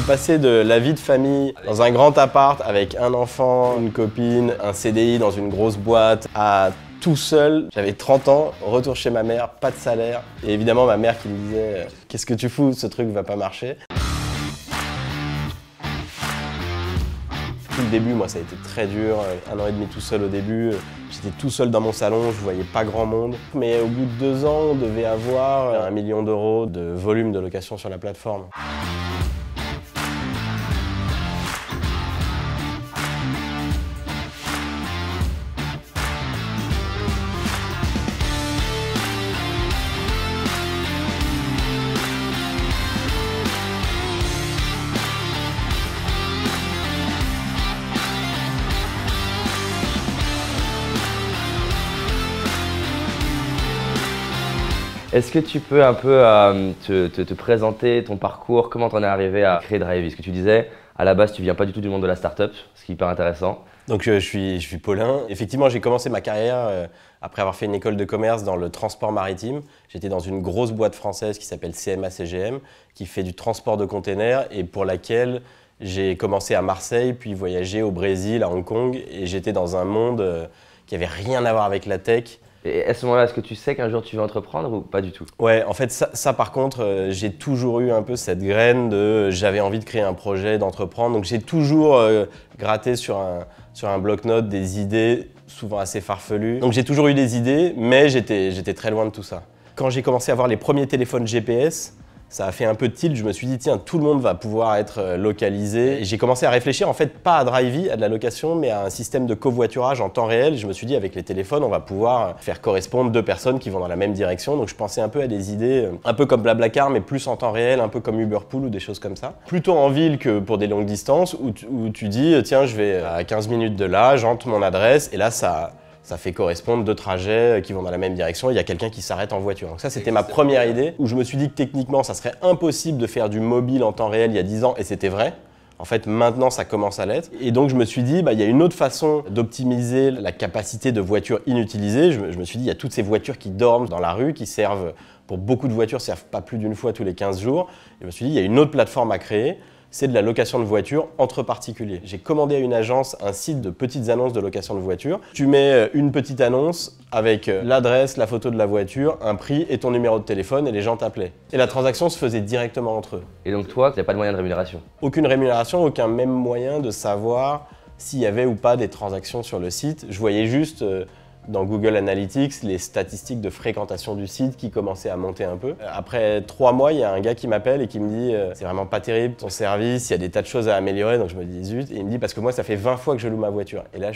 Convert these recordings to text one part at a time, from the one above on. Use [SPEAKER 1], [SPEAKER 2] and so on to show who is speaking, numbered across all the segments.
[SPEAKER 1] suis passé de la vie de famille dans un grand appart avec un enfant, une copine, un CDI dans une grosse boîte à tout seul. J'avais 30 ans, retour chez ma mère, pas de salaire. Et évidemment ma mère qui me disait « Qu'est-ce que tu fous, ce truc va pas marcher ». Tout le début, moi, ça a été très dur. 1 an et demi tout seul au début. J'étais tout seul dans mon salon, je voyais pas grand monde. Mais au bout de 2 ans, on devait avoir 1 million d'euros de volume de location sur la plateforme.
[SPEAKER 2] Est-ce que tu peux un peu te présenter ton parcours, comment t'en es arrivé à créer Drivee? Parce que tu disais, à la base, tu viens pas du tout du monde de la startup, ce qui est hyper intéressant.
[SPEAKER 1] Donc je suis Paulin. Effectivement, j'ai commencé ma carrière après avoir fait une école de commerce dans le transport maritime. J'étais dans une grosse boîte française qui s'appelle CMA-CGM, qui fait du transport de containers et pour laquelle j'ai commencé à Marseille, puis voyagé au Brésil, à Hong Kong. Et j'étais dans un monde qui avait rien à voir avec la tech.
[SPEAKER 2] Et à ce moment-là, est-ce que tu sais qu'un jour tu vas entreprendre ou pas du tout? Ouais,
[SPEAKER 1] en fait, ça par contre, j'ai toujours eu un peu cette graine de j'avais envie de créer un projet, d'entreprendre. Donc j'ai toujours gratté sur un bloc-notes des idées, souvent assez farfelues. Donc j'ai toujours eu des idées, mais j'étais très loin de tout ça. Quand j'ai commencé à avoir les premiers téléphones GPS, ça a fait un peu de tilt, je me suis dit tiens, tout le monde va pouvoir être localisé. Et j'ai commencé à réfléchir en fait pas à Drivee, à de la location, mais à un système de covoiturage en temps réel. Je me suis dit avec les téléphones, on va pouvoir faire correspondre 2 personnes qui vont dans la même direction. Donc je pensais un peu à des idées, un peu comme Blablacar, mais plus en temps réel, un peu comme Uberpool ou des choses comme ça. Plutôt en ville que pour des longues distances où tu dis tiens, je vais à 15 minutes de là, j'entre mon adresse et là ça fait correspondre 2 trajets qui vont dans la même direction, il y a quelqu'un qui s'arrête en voiture. Donc ça, c'était ma première idée, où je me suis dit que techniquement, ça serait impossible de faire du mobile en temps réel il y a 10 ans, et c'était vrai. En fait, maintenant, ça commence à l'être. Et donc, je me suis dit, il y a une autre façon d'optimiser la capacité de voitures inutilisées. Je me suis dit, il y a toutes ces voitures qui dorment dans la rue, qui servent, pour beaucoup de voitures, servent pas plus d'une fois tous les 15 jours. Et je me suis dit, il y a une autre plateforme à créer. C'est de la location de voitures entre particuliers. J'ai commandé à une agence un site de petites annonces de location de voitures. Tu mets une petite annonce avec l'adresse, la photo de la voiture, un prix et ton numéro de téléphone et les gens t'appelaient. Et la transaction se faisait directement entre eux.
[SPEAKER 2] Et donc toi, tu n'as pas de moyen de rémunération?
[SPEAKER 1] Aucune rémunération, aucun même moyen de savoir s'il y avait ou pas des transactions sur le site. Je voyais juste dans Google Analytics les statistiques de fréquentation du site qui commençaient à monter un peu. Après 3 mois, il y a un gars qui m'appelle et qui me dit c'est vraiment pas terrible ton service, il y a des tas de choses à améliorer. Donc je me dis zut, et il me dit parce que moi ça fait 20 fois que je loue ma voiture. Et là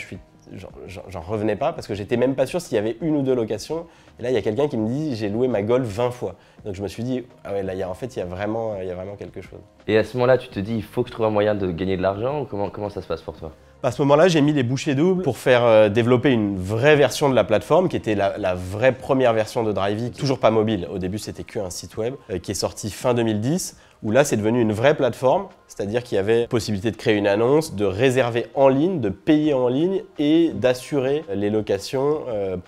[SPEAKER 1] j'en revenais pas parce que j'étais même pas sûr s'il y avait 1 ou 2 locations. Et là il y a quelqu'un qui me dit j'ai loué ma Golf 20 fois. Donc je me suis dit ah ouais, là en fait il y a vraiment quelque chose.
[SPEAKER 2] Et à ce moment-là, tu te dis il faut que je trouve un moyen de gagner de l'argent ou comment ça se passe pour toi?
[SPEAKER 1] À ce moment-là, j'ai mis les bouchées doubles pour faire développer une vraie version de la plateforme qui était la vraie première version de Drivee, toujours pas mobile. Au début, c'était qu'un site web qui est sorti fin 2010, où là, c'est devenu une vraie plateforme, c'est-à-dire qu'il y avait possibilité de créer une annonce, de réserver en ligne, de payer en ligne et d'assurer les locations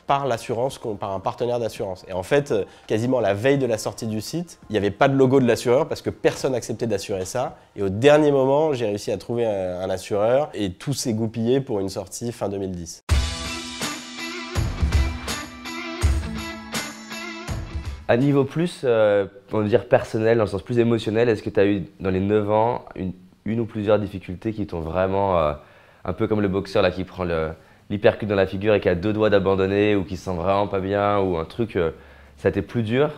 [SPEAKER 1] par l'assurance, par un partenaire d'assurance. Et en fait, quasiment la veille de la sortie du site, il n'y avait pas de logo de l'assureur parce que personne n'acceptait d'assurer ça. Et au dernier moment, j'ai réussi à trouver un assureur et tout s'est goupillé pour une sortie fin 2010.
[SPEAKER 2] À niveau plus, on va dire personnel, dans le sens plus émotionnel, est-ce que tu as eu dans les 9 ans une ou plusieurs difficultés qui t'ont vraiment, un peu comme le boxeur là, qui prend l'hypercute dans la figure et qui a 2 doigts d'abandonner ou qui se sent vraiment pas bien ou un truc, ça a été plus dur?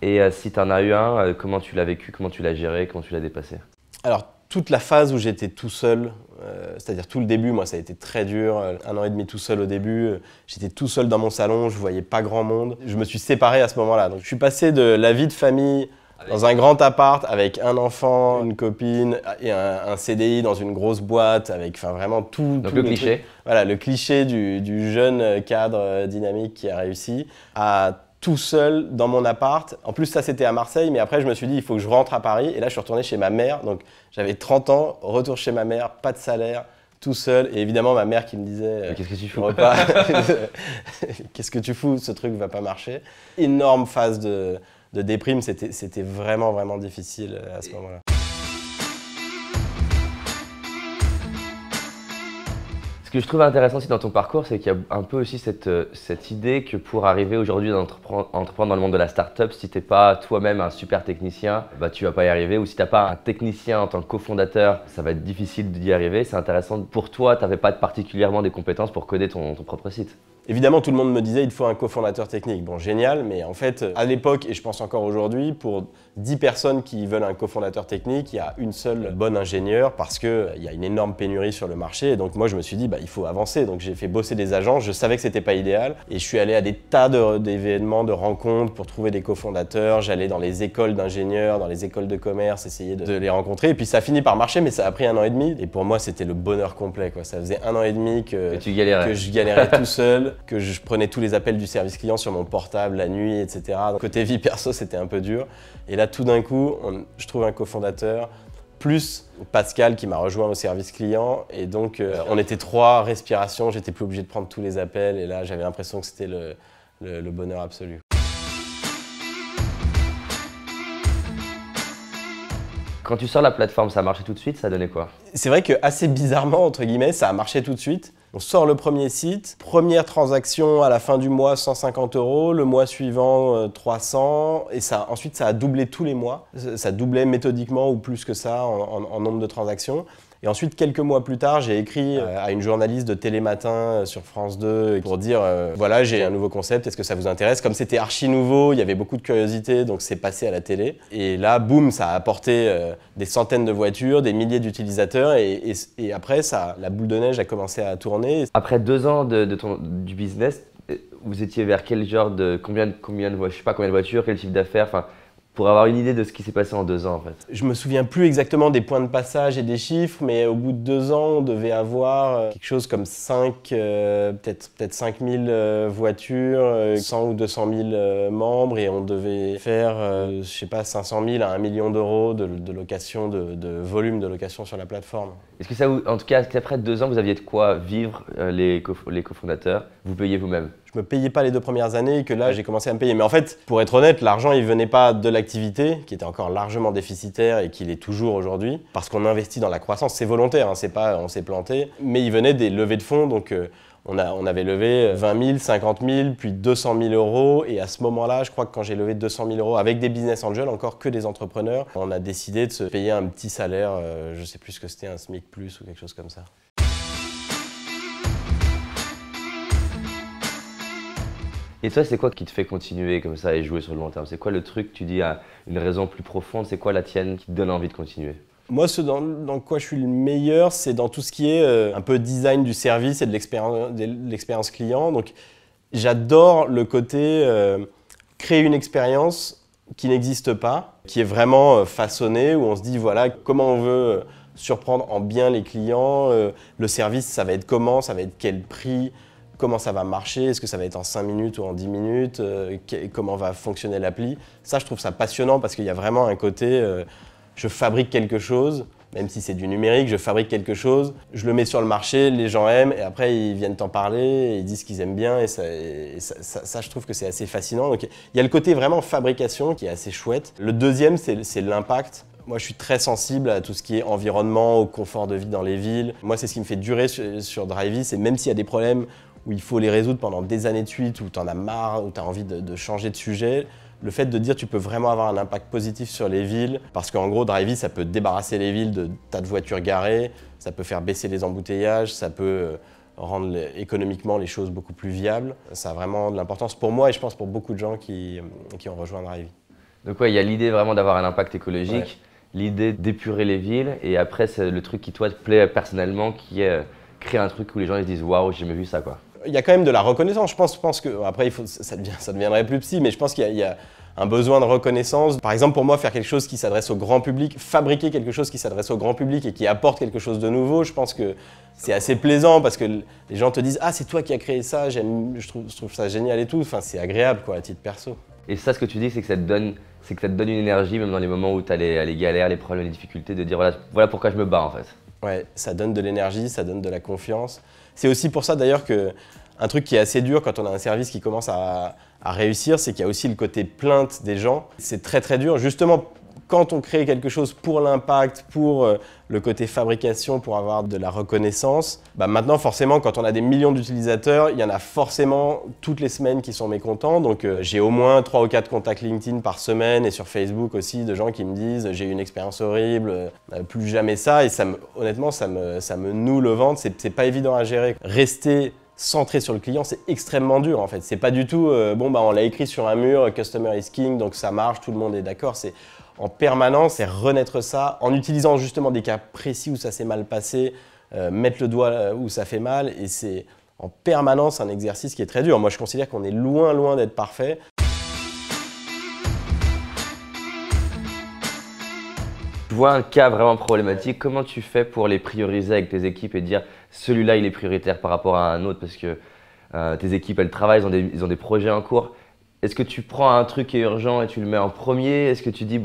[SPEAKER 2] Et si tu en as eu un, comment tu l'as vécu, comment tu l'as géré, comment tu l'as dépassé?
[SPEAKER 1] Alors, toute la phase où j'étais tout seul, c'est-à-dire tout le début, moi ça a été très dur, 1 an et demi tout seul au début, j'étais tout seul dans mon salon, je voyais pas grand monde. Je me suis séparé à ce moment-là, donc je suis passé de la vie de famille dans un grand appart avec un enfant, une copine et un CDI dans une grosse boîte avec vraiment tout.
[SPEAKER 2] Donc le cliché.
[SPEAKER 1] Voilà, le cliché du jeune cadre dynamique qui a réussi à tout seul dans mon appart. En plus, ça, c'était à Marseille, mais après, je me suis dit, il faut que je rentre à Paris. Et là, je suis retourné chez ma mère. Donc, j'avais 30 ans, retour chez ma mère, pas de salaire, tout seul. Et évidemment, ma mère qui me disait
[SPEAKER 2] qu'est-ce que tu fous
[SPEAKER 1] repas, qu'est-ce que tu fous, ce truc va pas marcher. Énorme phase de déprime, c'était vraiment difficile à ce moment-là.
[SPEAKER 2] que je trouve intéressant aussi dans ton parcours, c'est qu'il y a un peu aussi cette idée que pour arriver aujourd'hui à entreprendre dans le monde de la start-up, si tu n'es pas toi-même un super technicien, bah, tu vas pas y arriver. Ou si tu n'as pas un technicien en tant que cofondateur, ça va être difficile d'y arriver. C'est intéressant. Pour toi, tu n'avais pas particulièrement des compétences pour coder ton propre site.
[SPEAKER 1] Évidemment, tout le monde me disait il te faut un cofondateur technique. Bon, génial, mais en fait, à l'époque, et je pense encore aujourd'hui, pour 10 personnes qui veulent un cofondateur technique, il y a une seule bonne ingénieure parce qu'il y a une énorme pénurie sur le marché. Et donc moi, je me suis dit, il faut avancer. Donc j'ai fait bosser des agents, je savais que c'était pas idéal. Et je suis allé à des tas d'événements, de rencontres pour trouver des cofondateurs. J'allais dans les écoles d'ingénieurs, dans les écoles de commerce, essayer de les rencontrer. Et puis ça a fini par marcher, mais ça a pris 1 an et demi. Et pour moi, c'était le bonheur complet, quoi. Ça faisait 1 an et demi que je galérais tout seul. Que je prenais tous les appels du service client sur mon portable la nuit, etc. Donc, côté vie perso, c'était un peu dur. Et là, tout d'un coup, je trouve un cofondateur, plus Pascal qui m'a rejoint au service client. Et donc, on était 3 respirations, j'étais plus obligé de prendre tous les appels. Et là, j'avais l'impression que c'était le bonheur absolu.
[SPEAKER 2] Quand tu sors la plateforme, ça a marché tout de suite, ça a donné quoi?
[SPEAKER 1] C'est vrai que assez bizarrement, entre guillemets, ça a marché tout de suite. On sort le premier site, première transaction à la fin du mois, 150 €, le mois suivant 300, et ensuite ça a doublé tous les mois. Ça doublait méthodiquement ou plus que ça en nombre de transactions. Et ensuite, quelques mois plus tard, j'ai écrit à une journaliste de Télématin sur France 2 pour dire voilà, j'ai un nouveau concept, est-ce que ça vous intéresse? Comme c'était archi nouveau, il y avait beaucoup de curiosité, donc c'est passé à la télé. Et là, boum, ça a apporté des centaines de voitures, des milliers d'utilisateurs, et après, la boule de neige a commencé à tourner.
[SPEAKER 2] Après 2 ans du business, vous étiez vers quel genre de combien de voitures, je sais pas combien de voitures, quel chiffre d'affaires, enfin, pour avoir une idée de ce qui s'est passé en 2 ans en fait.
[SPEAKER 1] Je me souviens plus exactement des points de passage et des chiffres, mais au bout de 2 ans, on devait avoir quelque chose comme peut-être 5000 voitures, 100 ou 200 000 membres, et on devait faire, je sais pas, 500 000 à 1 million d'euros de location, de volume de location sur la plateforme.
[SPEAKER 2] Est-ce que ça, en tout cas, après 2 ans, vous aviez de quoi vivre les cofondateurs, vous payez vous-même?
[SPEAKER 1] Je me payais pas les 2 premières années et que là, j'ai commencé à me payer. Mais en fait, pour être honnête, l'argent, il venait pas de l'activité, qui était encore largement déficitaire et qui l'est toujours aujourd'hui, parce qu'on investit dans la croissance. C'est volontaire, hein, c'est pas on s'est planté. Mais il venait des levées de fonds, donc on avait levé 20 000, 50 000, puis 200 000 €. Et à ce moment-là, je crois que quand j'ai levé 200 000 € avec des business angels, encore que des entrepreneurs, on a décidé de se payer un petit salaire, je sais plus ce que c'était, un SMIC plus ou quelque chose comme ça.
[SPEAKER 2] Et toi, c'est quoi qui te fait continuer comme ça et jouer sur le long terme? C'est quoi le truc, tu dis, une raison plus profonde, c'est quoi la tienne qui te donne envie de continuer?
[SPEAKER 1] Moi, ce dans quoi je suis le meilleur, c'est dans tout ce qui est un peu design du service et de l'expérience client. Donc, j'adore le côté créer une expérience qui n'existe pas, qui est vraiment façonnée, où on se dit, voilà, comment on veut surprendre en bien les clients, le service, ça va être comment, ça va être quel prix, comment ça va marcher, est-ce que ça va être en 5 minutes ou en 10 minutes, comment va fonctionner l'appli. Ça, je trouve ça passionnant parce qu'il y a vraiment un côté, je fabrique quelque chose, même si c'est du numérique, je fabrique quelque chose, je le mets sur le marché, les gens aiment, et après ils viennent t'en parler, et ils disent qu'ils aiment bien, et ça, je trouve que c'est assez fascinant. Donc il y a le côté vraiment fabrication qui est assez chouette. Le deuxième, c'est l'impact. Moi, je suis très sensible à tout ce qui est environnement, au confort de vie dans les villes. Moi, c'est ce qui me fait durer sur Drivee, c'est même s'il y a des problèmes où il faut les résoudre pendant des années de suite, où tu en as marre, où tu as envie de changer de sujet, le fait de dire tu peux vraiment avoir un impact positif sur les villes, parce qu'en gros, Drivee, ça peut débarrasser les villes de tas de voitures garées, ça peut faire baisser les embouteillages, ça peut rendre économiquement les choses beaucoup plus viables. Ça a vraiment de l'importance pour moi et je pense pour beaucoup de gens qui ont rejoint Drivee.
[SPEAKER 2] Donc ouais, il y a l'idée vraiment d'avoir un impact écologique, l'idée d'épurer les villes, et après, c'est le truc qui toi te plaît personnellement, qui est créer un truc où les gens ils se disent « waouh, j'ai jamais vu ça » quoi.
[SPEAKER 1] Il y a quand même de la reconnaissance, je pense que, après ça deviendrait plus psy, mais je pense qu'il y a un besoin de reconnaissance. Par exemple, pour moi, faire quelque chose qui s'adresse au grand public, fabriquer quelque chose qui s'adresse au grand public et qui apporte quelque chose de nouveau, je pense que c'est assez plaisant parce que les gens te disent « ah, c'est toi qui as créé ça, je trouve ça génial et tout », enfin c'est agréable quoi, à titre perso.
[SPEAKER 2] Et ça, ce que tu dis, c'est que ça te donne une énergie, même dans les moments où tu as les galères, les problèmes, les difficultés, de dire voilà pourquoi je me bats en fait.
[SPEAKER 1] Ouais, ça donne de l'énergie, ça donne de la confiance. C'est aussi pour ça d'ailleurs qu'un truc qui est assez dur quand on a un service qui commence à réussir, c'est qu'il y a aussi le côté plainte des gens. C'est très très dur, justement quand on crée quelque chose pour l'impact, pour le côté fabrication, pour avoir de la reconnaissance, bah maintenant forcément quand on a des millions d'utilisateurs, il y en a forcément toutes les semaines qui sont mécontents. Donc j'ai au moins 3 ou 4 contacts LinkedIn par semaine et sur Facebook aussi de gens qui me disent j'ai eu une expérience horrible, plus jamais ça. Et honnêtement ça me noue le ventre, c'est pas évident à gérer. Rester centré sur le client, c'est extrêmement dur en fait. C'est pas du tout on l'a écrit sur un mur, customer is king, donc ça marche, tout le monde est d'accord. C'est en permanence, c'est renaître ça en utilisant justement des cas précis où ça s'est mal passé, mettre le doigt où ça fait mal, et c'est en permanence un exercice qui est très dur. Moi je considère qu'on est loin d'être parfait.
[SPEAKER 2] Tu vois un cas vraiment problématique, comment tu fais pour les prioriser avec tes équipes et dire celui-là il est prioritaire par rapport à un autre parce que tes équipes elles travaillent, ils ont des projets en cours. Est-ce que tu prends un truc qui est urgent et tu le mets en premier? Est-ce que tu dis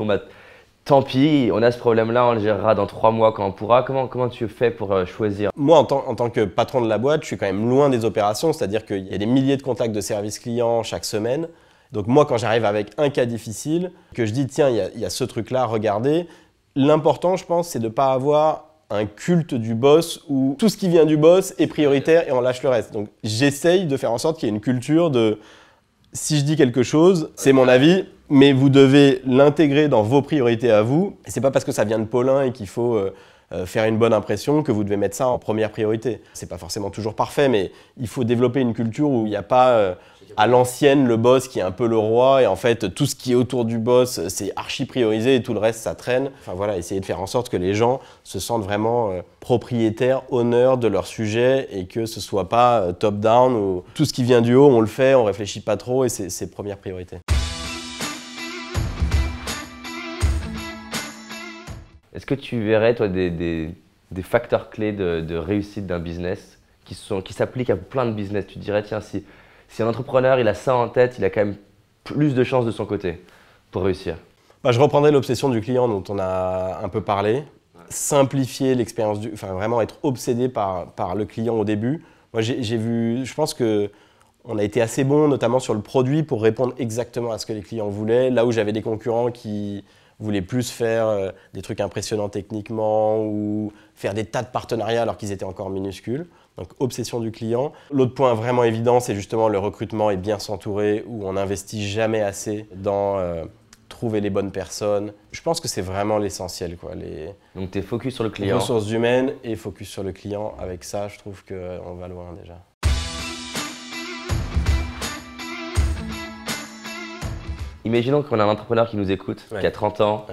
[SPEAKER 2] tant pis, on a ce problème-là, on le gérera dans 3 mois quand on pourra? Comment tu fais pour choisir?
[SPEAKER 1] Moi en tant que patron de la boîte, je suis quand même loin des opérations, c'est-à-dire qu'il y a des milliers de contacts de service client chaque semaine. Donc moi quand j'arrive avec un cas difficile, que je dis tiens il y a ce truc-là, regardez. L'important, je pense, c'est de ne pas avoir un culte du boss où tout ce qui vient du boss est prioritaire et on lâche le reste. Donc j'essaye de faire en sorte qu'il y ait une culture de si je dis quelque chose, c'est mon avis, mais vous devez l'intégrer dans vos priorités à vous. Et c'est pas parce que ça vient de Paulin et qu'il faut faire une bonne impression que vous devez mettre ça en première priorité. C'est pas forcément toujours parfait, mais il faut développer une culture où il n'y a pas à l'ancienne le boss qui est un peu le roi et en fait tout ce qui est autour du boss c'est archi priorisé et tout le reste ça traîne. Enfin voilà, essayer de faire en sorte que les gens se sentent vraiment propriétaires, honneurs de leur sujet et que ce soit pas top down ou tout ce qui vient du haut on le fait, on réfléchit pas trop et c'est première priorité.
[SPEAKER 2] Est-ce que tu verrais toi des facteurs clés de réussite d'un business qui s'appliquent à plein de business? Tu te dirais tiens si un entrepreneur il a ça en tête, il a quand même plus de chances de son côté pour réussir.
[SPEAKER 1] Je reprendrai l'obsession du client dont on a un peu parlé. Simplifier l'expérience, vraiment être obsédé par le client au début. Moi je pense qu'on a été assez bon notamment sur le produit pour répondre exactement à ce que les clients voulaient. Là où j'avais des concurrents qui voulaient plus faire des trucs impressionnants techniquement ou faire des tas de partenariats alors qu'ils étaient encore minuscules. Donc obsession du client. L'autre point vraiment évident, c'est justement le recrutement et bien s'entourer où on n'investit jamais assez dans trouver les bonnes personnes. Je pense que c'est vraiment l'essentiel.
[SPEAKER 2] Donc tu es focus sur le client.
[SPEAKER 1] Ressources humaines et focus sur le client. Avec ça, je trouve qu'on va loin déjà.
[SPEAKER 2] Imaginons qu'on a un entrepreneur qui nous écoute, qui a 30 ans,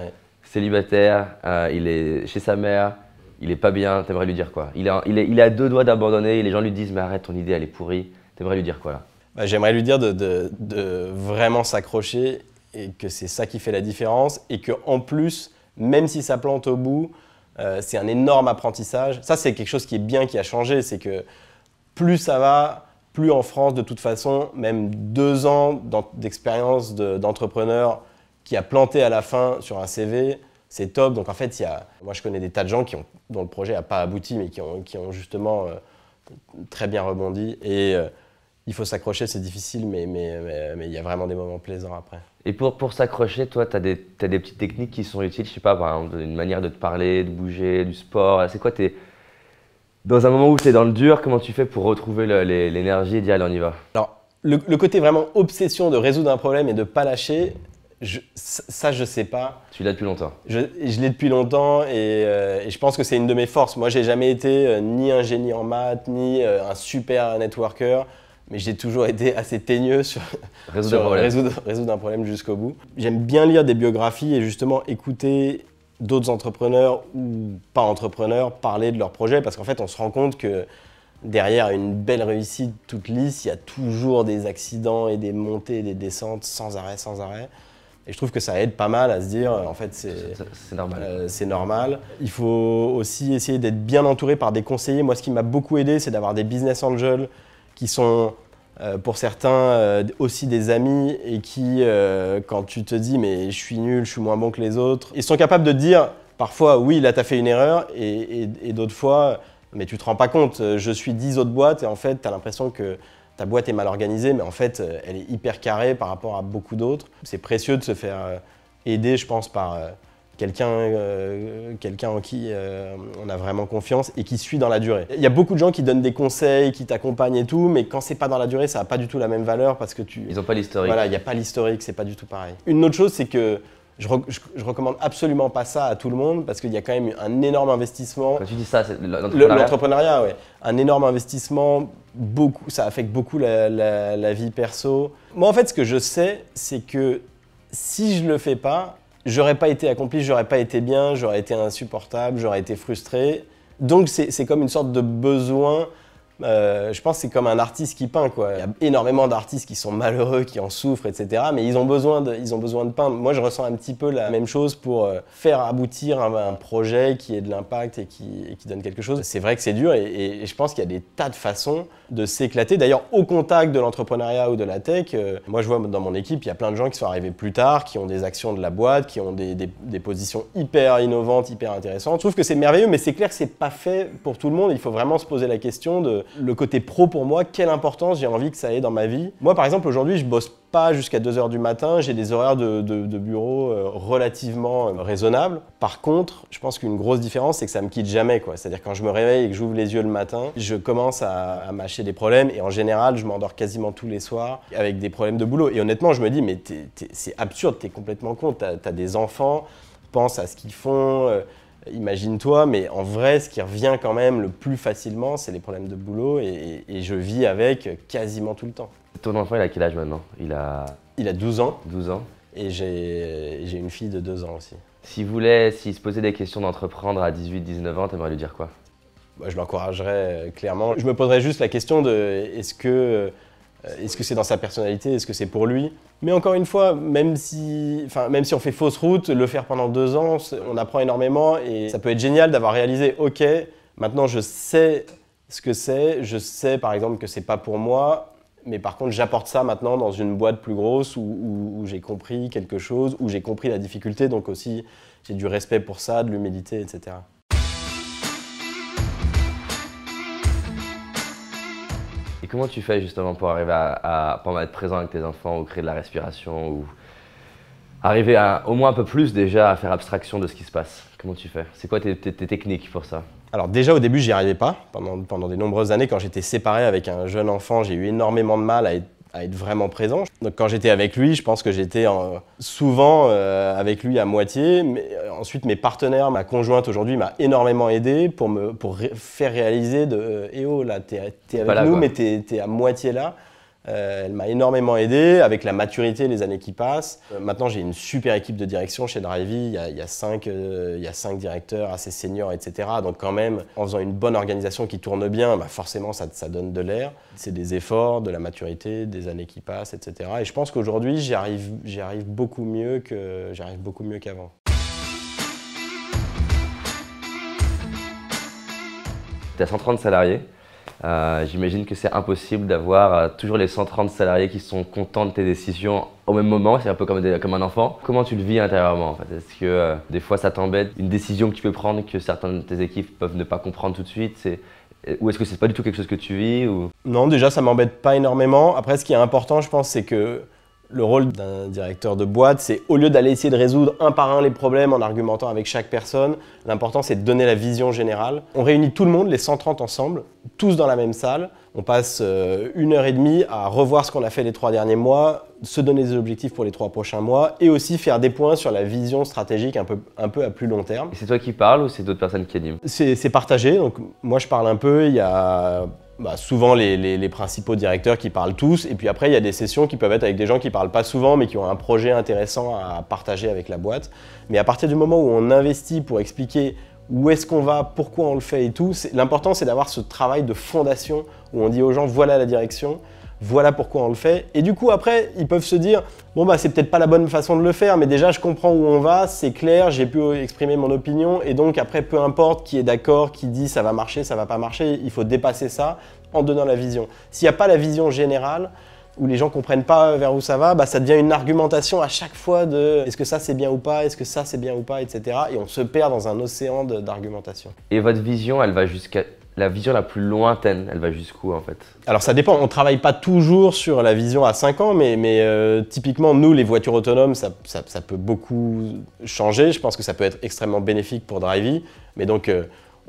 [SPEAKER 2] célibataire, il est chez sa mère, il est pas bien, t'aimerais lui dire quoi? Il est à 2 doigts d'abandonner et les gens lui disent mais arrête, ton idée elle est pourrie, t'aimerais lui dire quoi là?
[SPEAKER 1] J'aimerais lui dire de vraiment s'accrocher et que c'est ça qui fait la différence et qu'en plus, même si ça plante au bout, c'est un énorme apprentissage. Ça c'est quelque chose qui est bien, qui a changé, c'est que plus ça va, plus en France, de toute façon, même 2 ans d'expérience d'entrepreneur qui a planté à la fin sur un CV, c'est top. Donc en fait, moi je connais des tas de gens dont le projet n'a pas abouti, mais qui ont justement très bien rebondi. Et il faut s'accrocher, c'est difficile, mais il y a vraiment des moments plaisants après.
[SPEAKER 2] Et pour s'accrocher, toi, tu as des petites techniques qui sont utiles, je sais pas, par exemple, une manière de te parler, de bouger, du sport. C'est quoi dans un moment où tu es dans le dur, comment tu fais pour retrouver l'énergie et dire allez, on y va?
[SPEAKER 1] Alors, le côté vraiment obsession de résoudre un problème et de ne pas lâcher, ça je sais pas.
[SPEAKER 2] Tu l'as depuis longtemps?
[SPEAKER 1] Je l'ai depuis longtemps et je pense que c'est une de mes forces. Moi, j'ai jamais été ni un génie en maths, ni un super networker, mais j'ai toujours été assez teigneux sur résoudre un problème jusqu'au bout. J'aime bien lire des biographies et justement écouter d'autres entrepreneurs ou pas entrepreneurs parler de leur projet parce qu'en fait, on se rend compte que derrière une belle réussite toute lisse, il y a toujours des accidents et des montées et des descentes sans arrêt. Et je trouve que ça aide pas mal à se dire, en fait,
[SPEAKER 2] c'est normal.
[SPEAKER 1] C'est normal. Il faut aussi essayer d'être bien entouré par des conseillers. Moi, ce qui m'a beaucoup aidé, c'est d'avoir des business angels qui sont, pour certains, aussi des amis et qui, quand tu te dis « mais je suis nul, je suis moins bon que les autres », ils sont capables de te dire parfois « oui, là, tu as fait une erreur » et d'autres fois « mais tu te rends pas compte, je suis 10 autres boîtes et en fait, tu as l'impression que ta boîte est mal organisée, mais en fait, elle est hyper carrée par rapport à beaucoup d'autres. » C'est précieux de se faire aider, je pense, par quelqu'un en qui on a vraiment confiance et qui suit dans la durée. Il y a beaucoup de gens qui donnent des conseils, qui t'accompagnent et tout, mais quand c'est pas dans la durée, ça n'a pas du tout la même valeur parce que
[SPEAKER 2] Ils n'ont pas l'historique.
[SPEAKER 1] Voilà, il n'y a pas l'historique, c'est pas du tout pareil. Une autre chose, c'est que je recommande absolument pas ça à tout le monde parce qu'il y a quand même un énorme investissement.
[SPEAKER 2] Quand tu dis ça, c'est l'entrepreneuriat.
[SPEAKER 1] L'entrepreneuriat, ouais. Un énorme investissement, ça affecte beaucoup la vie perso. Moi, en fait, ce que je sais, c'est que si je le fais pas, j'aurais pas été accompli, j'aurais pas été bien, j'aurais été insupportable, j'aurais été frustré. Donc, c'est comme une sorte de besoin. Je pense que c'est comme un artiste qui peint, quoi. Il y a énormément d'artistes qui sont malheureux, qui en souffrent, etc. Mais ils ont besoin de peindre. Moi, je ressens un petit peu la même chose pour faire aboutir un projet qui ait de l'impact et qui donne quelque chose. C'est vrai que c'est dur et je pense qu'il y a des tas de façons de s'éclater. D'ailleurs, au contact de l'entrepreneuriat ou de la tech, moi, je vois dans mon équipe, il y a plein de gens qui sont arrivés plus tard, qui ont des actions de la boîte, qui ont des positions hyper innovantes, hyper intéressantes. Je trouve que c'est merveilleux, mais c'est clair que c'est pas fait pour tout le monde. Il faut vraiment se poser la question de le côté pro pour moi, quelle importance j'ai envie que ça ait dans ma vie. Moi, par exemple, aujourd'hui, je bosse pas jusqu'à 2 h du matin, j'ai des horaires de bureau relativement raisonnables. Par contre, je pense qu'une grosse différence, c'est que ça me quitte jamais, quoi. C'est-à-dire quand je me réveille et que j'ouvre les yeux le matin, je commence à mâcher des problèmes et en général, je m'endors quasiment tous les soirs avec des problèmes de boulot. Et honnêtement, je me dis, mais c'est absurde, t'es complètement con, t'as des enfants, pense à ce qu'ils font, imagine-toi, mais en vrai, ce qui revient quand même le plus facilement, c'est les problèmes de boulot et je vis avec quasiment tout le temps.
[SPEAKER 2] Ton enfant, il a quel âge maintenant? Il a
[SPEAKER 1] 12 ans.
[SPEAKER 2] 12 ans.
[SPEAKER 1] Et j'ai une fille de 2 ans aussi.
[SPEAKER 2] S'il se posait des questions d'entreprendre à 18-19 ans, t'aimerais lui dire quoi?
[SPEAKER 1] Je l'encouragerais clairement. Je me poserais juste la question de est-ce que c'est dans sa personnalité, est-ce que c'est pour lui? Mais encore une fois, même si on fait fausse route, le faire pendant 2 ans, on apprend énormément et ça peut être génial d'avoir réalisé, ok, maintenant je sais ce que c'est, je sais par exemple que c'est pas pour moi, mais par contre j'apporte ça maintenant dans une boîte plus grosse où j'ai compris quelque chose, où j'ai compris la difficulté, donc aussi j'ai du respect pour ça, de l'humilité, etc.
[SPEAKER 2] Et comment tu fais justement pour arriver à être présent avec tes enfants ou créer de la respiration ou arriver au moins un peu plus déjà à faire abstraction de ce qui se passe? Comment tu fais? C'est quoi tes techniques pour ça?
[SPEAKER 1] Alors déjà au début j'y arrivais pas. Pendant de nombreuses années, quand j'étais séparé avec un jeune enfant, j'ai eu énormément de mal à être vraiment présent. Donc quand j'étais avec lui, je pense que j'étais souvent avec lui à moitié. Mais ensuite mes partenaires, ma conjointe aujourd'hui m'a énormément aidé pour faire réaliser eh oh là t'es avec
[SPEAKER 2] là,
[SPEAKER 1] nous
[SPEAKER 2] quoi.
[SPEAKER 1] Mais t'es à moitié là. Elle m'a énormément aidé avec la maturité, les années qui passent. Maintenant, j'ai une super équipe de direction chez Drivey. Il y a 5 directeurs assez seniors, etc. Donc quand même, en faisant une bonne organisation qui tourne bien, forcément, ça donne de l'air. C'est des efforts, de la maturité, des années qui passent, etc. Et je pense qu'aujourd'hui, j'y arrive beaucoup mieux qu'avant.
[SPEAKER 2] Tu as 130 salariés. J'imagine que c'est impossible d'avoir toujours les 130 salariés qui sont contents de tes décisions au même moment, c'est un peu comme un enfant. Comment tu le vis intérieurement en fait? Est-ce que des fois ça t'embête, une décision que tu peux prendre que certains de tes équipes peuvent ne pas comprendre tout de suite? Ou est-ce que c'est pas du tout quelque chose que tu vis ou...
[SPEAKER 1] Non, déjà ça m'embête pas énormément. Après, ce qui est important, je pense, c'est que le rôle d'un directeur de boîte, c'est au lieu d'aller essayer de résoudre un par un les problèmes en argumentant avec chaque personne, l'important c'est de donner la vision générale. On réunit tout le monde, les 130 ensemble, tous dans la même salle. On passe 1h30 à revoir ce qu'on a fait les 3 derniers mois, se donner des objectifs pour les 3 prochains mois et aussi faire des points sur la vision stratégique un peu à plus long terme.
[SPEAKER 2] Et c'est toi qui parles ou c'est d'autres personnes qui animent?
[SPEAKER 1] C'est partagé, donc moi je parle un peu, il y a... souvent les principaux directeurs qui parlent tous, et puis après il y a des sessions qui peuvent être avec des gens qui parlent pas souvent mais qui ont un projet intéressant à partager avec la boîte. Mais à partir du moment où on investit pour expliquer où est-ce qu'on va, pourquoi on le fait et tout, l'important c'est d'avoir ce travail de fondation où on dit aux gens voilà la direction, voilà pourquoi on le fait. Et du coup après ils peuvent se dire bon c'est peut-être pas la bonne façon de le faire, mais déjà je comprends où on va, c'est clair, j'ai pu exprimer mon opinion et donc après peu importe qui est d'accord, qui dit ça va marcher, ça va pas marcher, il faut dépasser ça en donnant la vision. S'il n'y a pas la vision générale, où les gens comprennent pas vers où ça va, ça devient une argumentation à chaque fois de est-ce que ça c'est bien ou pas, est-ce que ça c'est bien ou pas, etc. Et on se perd dans un océan d'argumentation.
[SPEAKER 2] Et votre vision, elle va jusqu'à la vision la plus lointaine, elle va jusqu'où en fait?
[SPEAKER 1] Alors ça dépend, on ne travaille pas toujours sur la vision à 5 ans, mais typiquement nous, les voitures autonomes, ça peut beaucoup changer. Je pense que ça peut être extrêmement bénéfique pour Drivey. Mais donc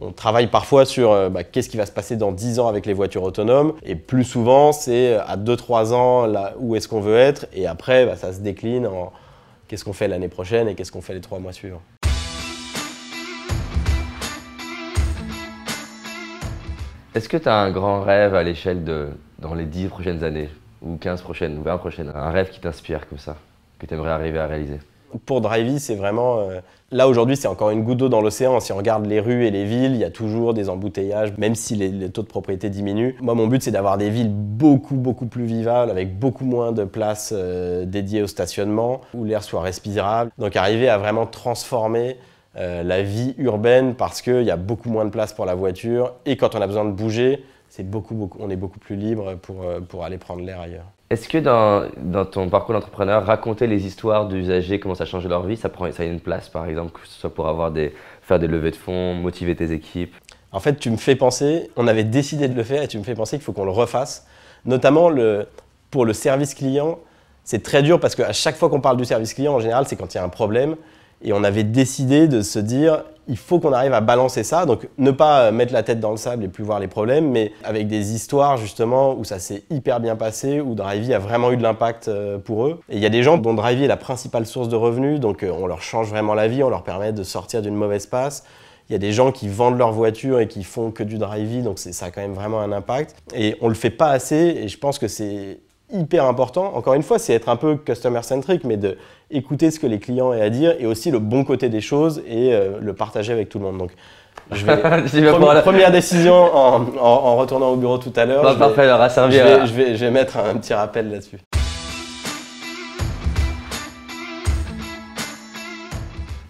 [SPEAKER 1] on travaille parfois sur qu'est-ce qui va se passer dans 10 ans avec les voitures autonomes. Et plus souvent, c'est à 2-3 ans là, où est-ce qu'on veut être. Et après, ça se décline en qu'est-ce qu'on fait l'année prochaine et qu'est-ce qu'on fait les 3 mois suivants.
[SPEAKER 2] Est-ce que tu as un grand rêve à l'échelle dans les 10 prochaines années, ou 15 prochaines, ou 20 prochaines? Un rêve qui t'inspire comme ça, que tu aimerais arriver à réaliser?
[SPEAKER 1] Pour Drivey, c'est vraiment… là, aujourd'hui, c'est encore une goutte d'eau dans l'océan. Si on regarde les rues et les villes, il y a toujours des embouteillages, même si les taux de propriété diminuent. Moi, mon but, c'est d'avoir des villes beaucoup plus vivables, avec beaucoup moins de places dédiées au stationnement, où l'air soit respirable. Donc, arriver à vraiment transformer la vie urbaine parce qu'il y a beaucoup moins de place pour la voiture. Et quand on a besoin de bouger, on est beaucoup plus libre pour aller prendre l'air ailleurs.
[SPEAKER 2] Est-ce que dans ton parcours d'entrepreneur, raconter les histoires d'usagers, comment ça a changé leur vie, ça a une place par exemple, que ce soit pour faire des levées de fonds, motiver tes équipes?
[SPEAKER 1] En fait, tu me fais penser, on avait décidé de le faire et tu me fais penser qu'il faut qu'on le refasse. Notamment pour le service client, c'est très dur parce qu'à chaque fois qu'on parle du service client, en général, c'est quand il y a un problème. Et on avait décidé de se dire, il faut qu'on arrive à balancer ça, donc ne pas mettre la tête dans le sable et plus voir les problèmes, mais avec des histoires justement où ça s'est hyper bien passé, où Drivey a vraiment eu de l'impact pour eux. Et il y a des gens dont Drivey est la principale source de revenus, donc on leur change vraiment la vie, on leur permet de sortir d'une mauvaise passe. Il y a des gens qui vendent leur voiture et qui font que du Drivey, donc ça a quand même vraiment un impact. Et on le fait pas assez, et je pense que c'est hyper important. Encore une fois, c'est être un peu customer-centric, mais d'écouter ce que les clients ont à dire et aussi le bon côté des choses et le partager avec tout le monde. Donc, je vais première décision en retournant au bureau tout à l'heure.
[SPEAKER 2] Parfait, alors à servir.
[SPEAKER 1] Je vais mettre un petit rappel là-dessus.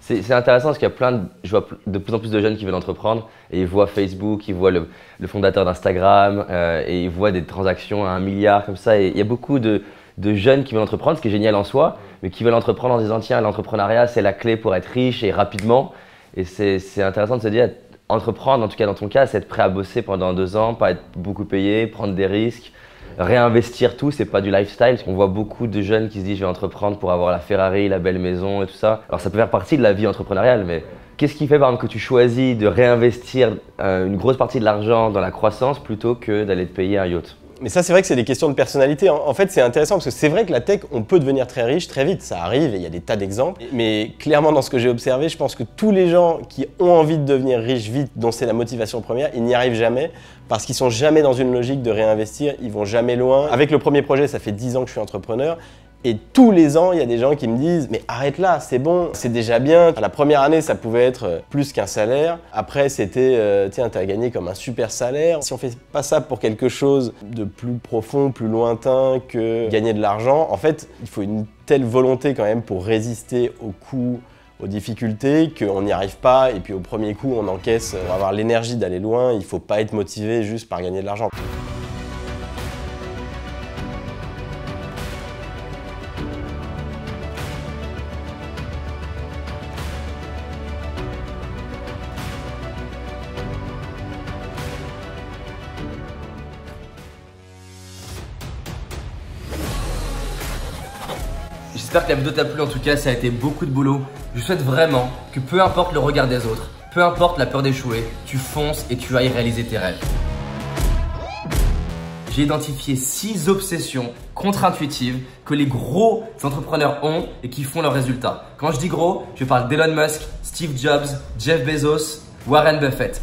[SPEAKER 2] C'est intéressant parce qu'il y a je vois de plus en plus de jeunes qui veulent entreprendre et ils voient Facebook, ils voient le fondateur d'Instagram et ils voient des transactions à 1 milliard comme ça. Et il y a beaucoup de jeunes qui veulent entreprendre, ce qui est génial en soi, mais qui veulent entreprendre en disant tiens, l'entrepreneuriat c'est la clé pour être riche et rapidement. Et c'est intéressant de se dire entreprendre, en tout cas dans ton cas, c'est être prêt à bosser pendant 2 ans, pas être beaucoup payé, prendre des risques. Réinvestir tout, c'est pas du lifestyle. On voit beaucoup de jeunes qui se disent je vais entreprendre pour avoir la Ferrari, la belle maison et tout ça. Alors ça peut faire partie de la vie entrepreneuriale, mais qu'est-ce qui fait par exemple que tu choisis de réinvestir une grosse partie de l'argent dans la croissance plutôt que d'aller te payer un yacht?
[SPEAKER 1] Mais ça, c'est vrai que c'est des questions de personnalité. En fait, c'est intéressant parce que c'est vrai que la tech, on peut devenir très riche très vite. Ça arrive et il y a des tas d'exemples. Mais clairement, dans ce que j'ai observé, je pense que tous les gens qui ont envie de devenir riches vite, dont c'est la motivation première, ils n'y arrivent jamais parce qu'ils sont jamais dans une logique de réinvestir. Ils vont jamais loin. Avec le premier projet, ça fait 10 ans que je suis entrepreneur. Et tous les ans, il y a des gens qui me disent « mais arrête là, c'est bon, c'est déjà bien ». La première année, ça pouvait être plus qu'un salaire. Après, c'était « tiens, t'as gagné comme un super salaire ». Si on fait pas ça pour quelque chose de plus profond, plus lointain que gagner de l'argent, en fait, il faut une telle volonté quand même pour résister aux coûts, aux difficultés, qu'on n'y arrive pas. Et puis au premier coup, on encaisse. Pour avoir l'énergie d'aller loin, il ne faut pas être motivé juste par gagner de l'argent.
[SPEAKER 3] J'espère que la vidéo t'a plu, en tout cas ça a été beaucoup de boulot. Je souhaite vraiment que peu importe le regard des autres, peu importe la peur d'échouer, tu fonces et tu ailles réaliser tes rêves. J'ai identifié 6 obsessions contre-intuitives que les gros entrepreneurs ont et qui font leurs résultats. Quand je dis gros, je parle d'Elon Musk, Steve Jobs, Jeff Bezos, Warren Buffett.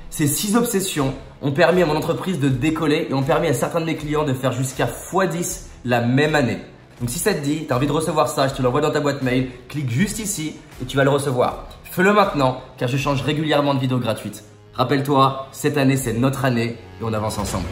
[SPEAKER 3] Ces 6 obsessions ont permis à mon entreprise de décoller et ont permis à certains de mes clients de faire jusqu'à x10 la même année. Donc si ça te dit, tu as envie de recevoir ça, je te l'envoie dans ta boîte mail, clique juste ici et tu vas le recevoir. Fais-le maintenant car je change régulièrement de vidéos gratuites. Rappelle-toi, cette année c'est notre année et on avance ensemble.